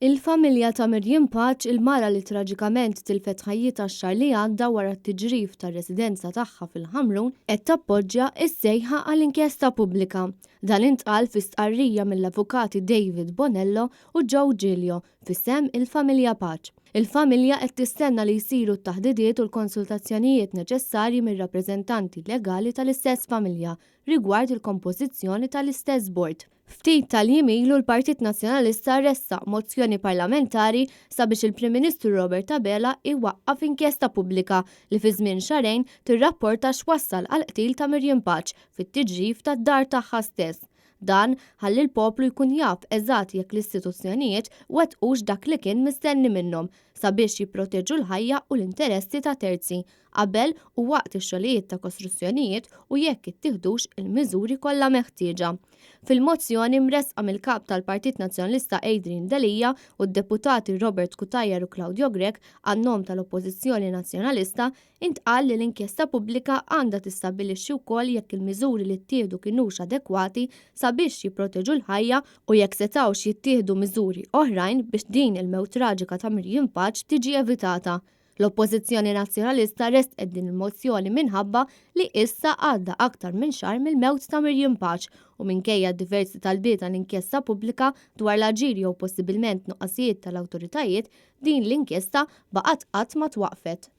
Il-familja ta' Mirjam Paċ, il-mara li traġikament tilfet ħajjitha x-xahar li għadda wara t-tiġrif tar-residenza tagħha fil-Ħamrun qed tappoġġja s-sejħa għall-inkjesta pubblika. Dan intqal fi stqarrija mill-avukati David Bonello u Joe Giglio f'isem il-familja Paċ. Il-familja qed tistenna li jsiru t-taħdidiet u l-konsultazzjonijiet neċessarji mir-rappreżentanti legali tal-istess familja rigward il-kompożizzjoni tal-istess bord. Ftit tal-jiem ilu l-Partit Nazzjonalista ressaq mozzjoni parlamentari sabiex il-Prim Ministru Robert Abela iwaqqaf inkjesta pubblika li fi żmien xahrejn tirrapporta x'wassal għal qtil ta' Mirjam Paċ fit-tiġrif tad-dar tagħha stess. Dan ħalli l-poplu jkun jaf eżatt jekk l-istituzzjonijiet wettqux dak li kien mistenni minnhom sabiex jipproteġu l-ħajja u l-interessi ta' terzi qabel u waqt ix-xogħlijiet ta' kostruzzjonijiet u jekk ittieħdux il-miżuri kollha meħtieġa. Fil-mozzjoni mresqa mill-kap tal-Partit Nazzjonalista Adrian Dalija u d-deputati Robert Cutajar u Claudio Grech għan-nom tal-Oppożizzjoni Nazzjonalista intqal li l-inkjesta pubblika għandha tistabbilixxi wkoll jekk il-miżuri li ttieħdu kinux adekwati sabiex jipproteġu l-ħajja u jekk setgħux jittieħdu miżuri oħrajn biex din il-mewt traġika ta' Mirjam Paċ tiġi evitata. L-Oppożizzjoni Nazzjonalista restqet din il-mozzjoni minħabba li issa għadda aktar minn xahar mill-mewt ta' Mirjam Paċ u minkejja diversi talbiet tal-inkjesta pubblika dwar l-aġir jew possibilment nuqqasijiet tal-awtoritajiet din l-inkjesta baqgħet qatt ma twaqfet.